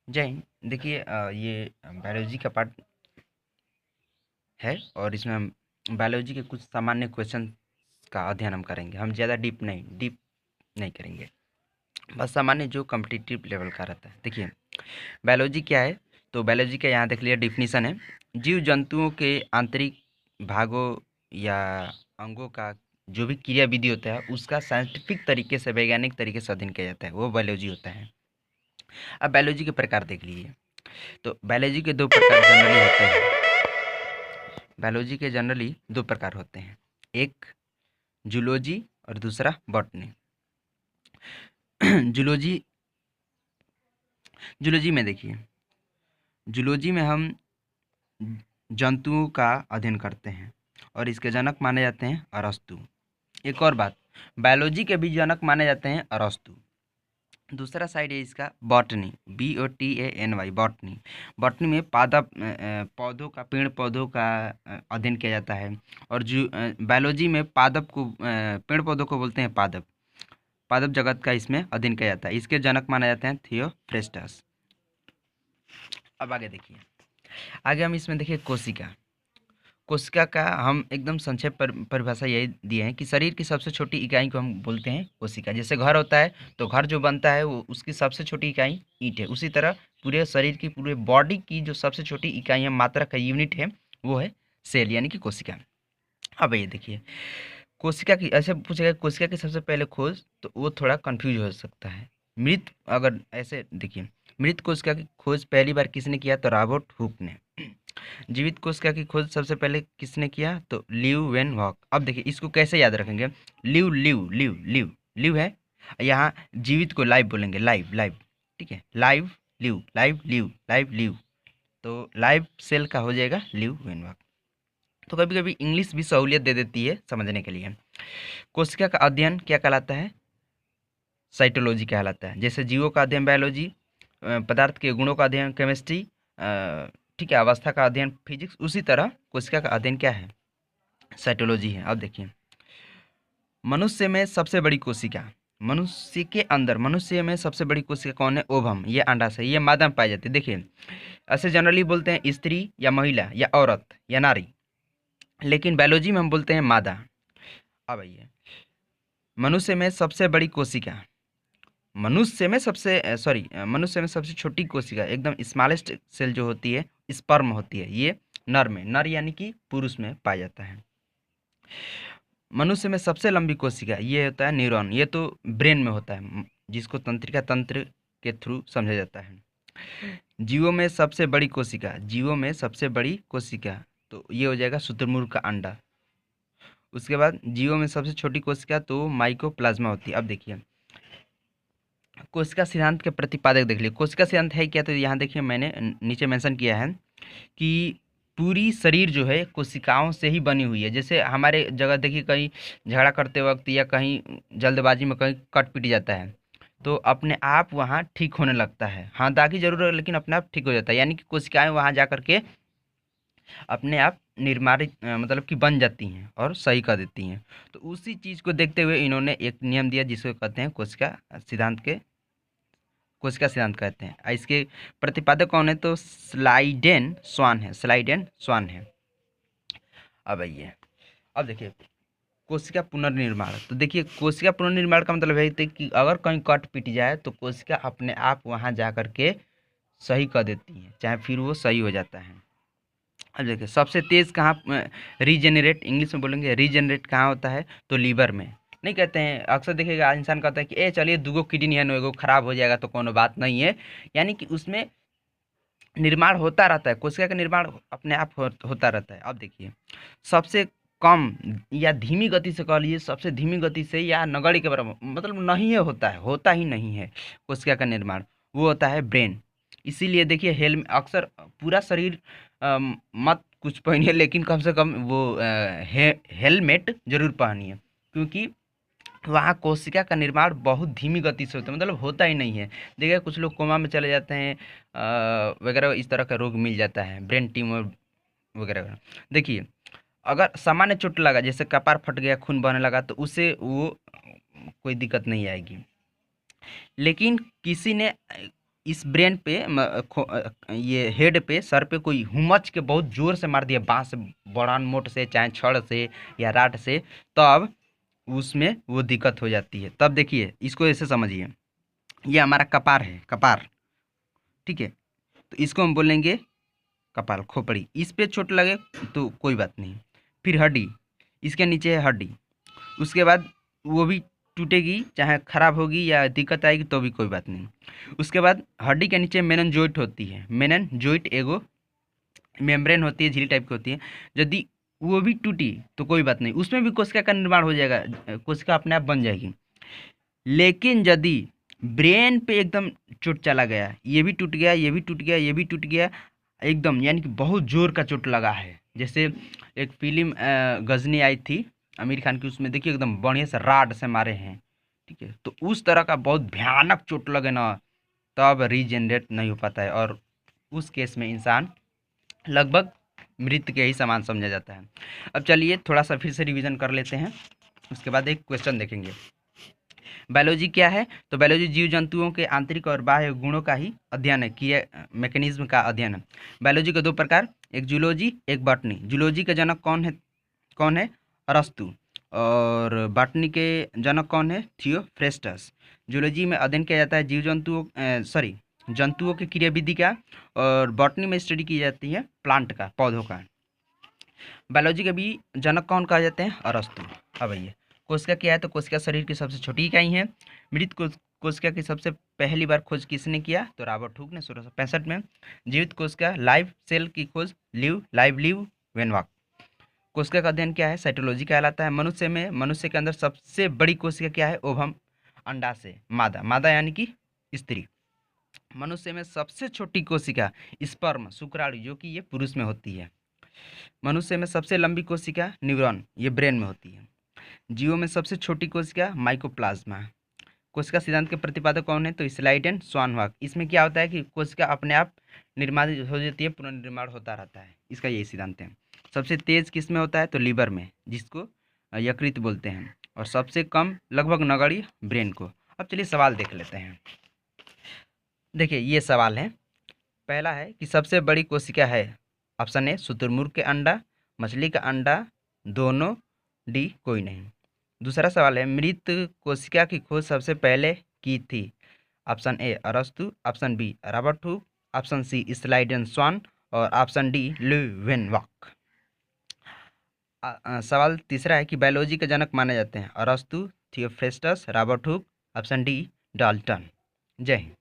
जय हिंद। देखिए ये बायोलॉजी का पार्ट है और इसमें हम बायोलॉजी के कुछ सामान्य क्वेश्चन का अध्ययन हम करेंगे। हम ज़्यादा डीप नहीं करेंगे, बस सामान्य जो कॉम्पिटिटिव लेवल का रहता है। देखिए बायोलॉजी क्या है, तो बायोलॉजी का यहाँ देख लिया डेफिनीशन है। जीव जंतुओं के आंतरिक भागों या अंगों का जो भी क्रिया विधि होता है उसका साइंटिफिक तरीके से, वैज्ञानिक तरीके से अध्ययन किया जाता है, वो बायोलॉजी होता है। अब बायोलॉजी के प्रकार देख लीजिए। तो बायोलॉजी के दो प्रकार जनरली होते हैं। बायोलॉजी के जनरली दो प्रकार होते हैं, एक जूलॉजी और दूसरा बॉटनी। जूलॉजी जूलॉजी में देखिए, जूलॉजी में हम जंतुओं का अध्ययन करते हैं और इसके जनक माने जाते हैं अरस्तु। एक और बात, बायोलॉजी के भी जनक माने जाते हैं अरस्तु। दूसरा साइड है इसका बॉटनी, BOTANY, बॉटनी। बॉटनी में पौधों का, पेड़ पौधों का अध्ययन किया जाता है। और जो बायोलॉजी में पादप को, पेड़ पौधों को बोलते हैं पादप। पादप जगत का इसमें अध्ययन किया जाता है। इसके जनक माने जाते हैं थियोफ्रेस्टस। अब आगे देखिए, आगे हम इसमें देखिए कोशिका। कोशिका का हम एकदम संक्षेप परिभाषा यही दिए हैं कि शरीर की सबसे छोटी इकाई को हम बोलते हैं कोशिका। जैसे घर होता है तो घर जो बनता है वो उसकी सबसे छोटी इकाई ईंट है, उसी तरह पूरे शरीर की, पूरे बॉडी की जो सबसे छोटी इकाई है, मात्रा का यूनिट है, वो है सेल यानी कि कोशिका। अब ये देखिए, कोशिका की ऐसे पूछेगा कोशिका की सबसे पहले खोज, तो वो थोड़ा कंफ्यूज हो सकता है। मृत, अगर ऐसे देखिए, मृत कोशिका की खोज पहली बार किसने किया, तो रॉबर्ट हुक ने। जीवित कोशिका की खोज सबसे पहले किसने किया, तो लिव वेन वॉक। अब देखिए इसको कैसे याद रखेंगे, live live live live live है, यहाँ जीवित को लाइव बोलेंगे, लाइव लाइव, ठीक है, live live, live live, live live, तो लाइव सेल का हो जाएगा लिव वेन वॉक। तो कभी कभी इंग्लिश भी सहूलियत दे देती है समझने के लिए। कोशिका का अध्ययन क्या कहलाता है, साइटोलॉजी कहलाता है। जैसे जीवों का अध्ययन बायोलॉजी, पदार्थ के गुणों का अध्ययन केमिस्ट्री, ठीक है, अवस्था का अध्ययन फिजिक्स, उसी तरह कोशिका का अध्ययन क्या है, साइटोलॉजी है। अब देखिए, मनुष्य में सबसे बड़ी कोशिका, मनुष्य के अंदर, मनुष्य में सबसे बड़ी कोशिका कौन है, ओवम, ये अंडाशय, ये मादा में पाई जाती है। देखिए ऐसे जनरली बोलते हैं स्त्री या महिला या औरत या नारी, लेकिन बायोलॉजी में हम बोलते हैं मादा। अब आइए, मनुष्य में सबसे बड़ी कोशिका, मनुष्य में सबसे छोटी कोशिका, एकदम स्मॉलेस्ट सेल जो होती है, स्पर्म होती है, ये नर में, नर यानी कि पुरुष में पाया जाता है। मनुष्य में सबसे लंबी कोशिका ये होता है न्यूरॉन, ये तो ब्रेन में होता है, जिसको तंत्रिका तंत्र के थ्रू समझा जाता है। जीवों में सबसे बड़ी कोशिका, जीवों में सबसे बड़ी कोशिका, तो ये हो जाएगा शुतुरमुर्ग का अंडा। उसके बाद जीवों में सबसे छोटी कोशिका तो माइकोप्लाज्मा होती है। अब देखिए, कोशिका सिद्धांत के प्रतिपादक देख लिए। कोशिका सिद्धांत है क्या, तो यहाँ देखिए मैंने नीचे मेंशन किया है कि पूरी शरीर जो है कोशिकाओं से ही बनी हुई है। जैसे हमारे जगह देखिए, कहीं झगड़ा करते वक्त या कहीं जल्दबाजी में कहीं कट पिट जाता है, तो अपने आप वहाँ ठीक होने लगता है। हाँ, दागी जरूर है लेकिन अपने आप ठीक हो जाता है, यानी कि कोशिकाएं वहाँ जा करके अपने आप निर्माणित, मतलब कि बन जाती हैं और सही कर देती हैं। तो उसी चीज़ को देखते हुए इन्होंने एक नियम दिया जिसको कहते हैं कोशिका सिद्धांत कहते हैं। इसके प्रतिपादक कौन है, तो स्लाइडेन स्वान है, स्लाइडेन स्वान है। अब आइए, अब देखिए कोशिका पुनर्निर्माण। तो देखिए कोशिका पुनर्निर्माण का मतलब है कि अगर कहीं कट पिट जाए तो कोशिका अपने आप वहाँ जा करके सही कर देती है, चाहे फिर वो सही हो जाता है। अब देखिए सबसे तेज कहाँ, रीजेनरेट, इंग्लिश में बोलेंगे रीजेनरेट कहाँ होता है, तो लीवर में। नहीं कहते हैं, अक्सर देखिएगा इंसान कहता है कि ए चलिए दूगो किडनी है, एगो खराब हो जाएगा तो कोनो बात नहीं है, यानी कि उसमें निर्माण होता रहता है, कोशिका का निर्माण अपने आप होता रहता है। अब देखिए सबसे कम या धीमी गति से कह लीजिए, सबसे धीमी गति से या नगण्य के बराबर, मतलब नहीं है, होता है, होता ही नहीं है कोशिका का निर्माण, वो होता है ब्रेन। इसीलिए देखिए अक्सर पूरा शरीर मत कुछ पहनिए, लेकिन कम से कम वो हेलमेट जरूर पहनिए, क्योंकि वहाँ कोशिका का निर्माण बहुत धीमी गति से होता है, मतलब होता ही नहीं है। देखिए कुछ लोग कोमा में चले जाते हैं, वगैरह, इस तरह का रोग मिल जाता है, ब्रेन ट्यूमर वगैरह वगैरह। देखिए अगर सामान्य चोट लगा, जैसे कपार फट गया, खून बहने लगा, तो उससे वो कोई दिक्कत नहीं आएगी। लेकिन किसी ने इस ब्रेन पे ये हेड पे, सर पे कोई हुमच के बहुत जोर से मार दिया बांस से, बड़ान मोट से, चाहे छड़ से या राड से, तब उसमें वो दिक्कत हो जाती है। तब देखिए इसको ऐसे समझिए, ये हमारा कपार है, कपार, ठीक है, तो इसको हम बोलेंगे कपाल, खोपड़ी। इस पे चोट लगे तो कोई बात नहीं। फिर हड्डी, इसके नीचे है हड्डी, उसके बाद वो भी टूटेगी, चाहे खराब होगी या दिक्कत आएगी तो भी कोई बात नहीं। उसके बाद हड्डी के नीचे मेननजोइट होती है। मेननजोइट एगो मेम्ब्रेन होती है, झिल्ली टाइप की होती है। यदि वो भी टूटी तो कोई बात नहीं, उसमें भी कोशिका का निर्माण हो जाएगा, कोशिका अपने आप बन जाएगी। लेकिन यदि ब्रेन पे एकदम चोट चला गया, ये भी टूट गया, ये भी टूट गया, ये भी टूट गया, एकदम यानी कि बहुत जोर का चोट लगा है। जैसे एक फिल्म गजनी आई थी आमिर खान की, उसमें देखिए एकदम बढ़िया से राड से मारे हैं, ठीक है, तो उस तरह का बहुत भयानक चोट लगे ना, तब रीजनरेट नहीं हो पाता है, और उस केस में इंसान लगभग मृत के ही समान समझा जाता है। अब चलिए थोड़ा सा फिर से रिवीजन कर लेते हैं, उसके बाद एक क्वेश्चन देखेंगे। बायोलॉजी क्या है? तो बायोलॉजी जीव जंतुओं के आंतरिक और बाह्य गुणों का ही अध्ययन है, कि मैकेनिज्म का अध्ययन है। बायोलॉजी के दो प्रकार, एक जूलॉजी, एक बॉटनी। जूलॉजी के जनक कौन है? अरस्तु। और बॉटनी के जनक कौन है? थियोफ्रेस्टस। जूलॉजी में अध्ययन किया जाता है जीव जंतुओं की क्रियाविधि का, और बॉटनी में स्टडी की जाती है प्लांट का, पौधों का। बायोलॉजी के भी जनक कौन कहा जाते हैं? अरस्तु। अब भैया कोशिका क्या है? तो कोशिका शरीर की सबसे छोटी इकाई है। मृत कोशिका की सबसे पहली बार खोज किसने किया? तो रॉबर्ट हुक ने 1665 में। जीवित कोशिका लाइव सेल की खोज लिव वेनवाक। कोशिका का अध्ययन क्या है? साइटोलॉजी कहलाता है। मनुष्य के अंदर सबसे बड़ी कोशिका क्या है? ओवम, अंडाशय, मादा यानी कि स्त्री। मनुष्य में सबसे छोटी कोशिका स्पर्म, शुक्राणु, जो कि ये पुरुष में होती है। मनुष्य में सबसे लंबी कोशिका न्यूरॉन, ये ब्रेन में होती है। जीवों में सबसे छोटी कोशिका माइकोप्लाज्मा। कोशिका सिद्धांत के प्रतिपादक कौन है? तो स्लाइडेन स्वानहॉक। इसमें क्या होता है कि कोशिका अपने आप निर्माण हो जाती है, पुनर्निर्माण होता रहता है, इसका यही सिद्धांत है। सबसे तेज किस में होता है? तो लीवर में, जिसको यकृत बोलते हैं। और सबसे कम लगभग नगण्य ब्रेन को। अब चलिए सवाल देख लेते हैं। देखिए ये सवाल है, पहला है कि सबसे बड़ी कोशिका है। ऑप्शन ए शुतुरमुर्ग के अंडा, मछली का अंडा, दोनों, डी कोई नहीं। दूसरा सवाल है, मृत कोशिका की खोज सबसे पहले की थी। ऑप्शन ए अरस्तु, option B Robert Hooke, option C Schleiden Schwann, और ऑप्शन डी ल्यूवेनवॉक। सवाल तीसरा है कि बायोलॉजी के जनक माने जाते हैं। अरस्तु, Theophrastus, Robert Hooke, option D Dalton. जय हिंद।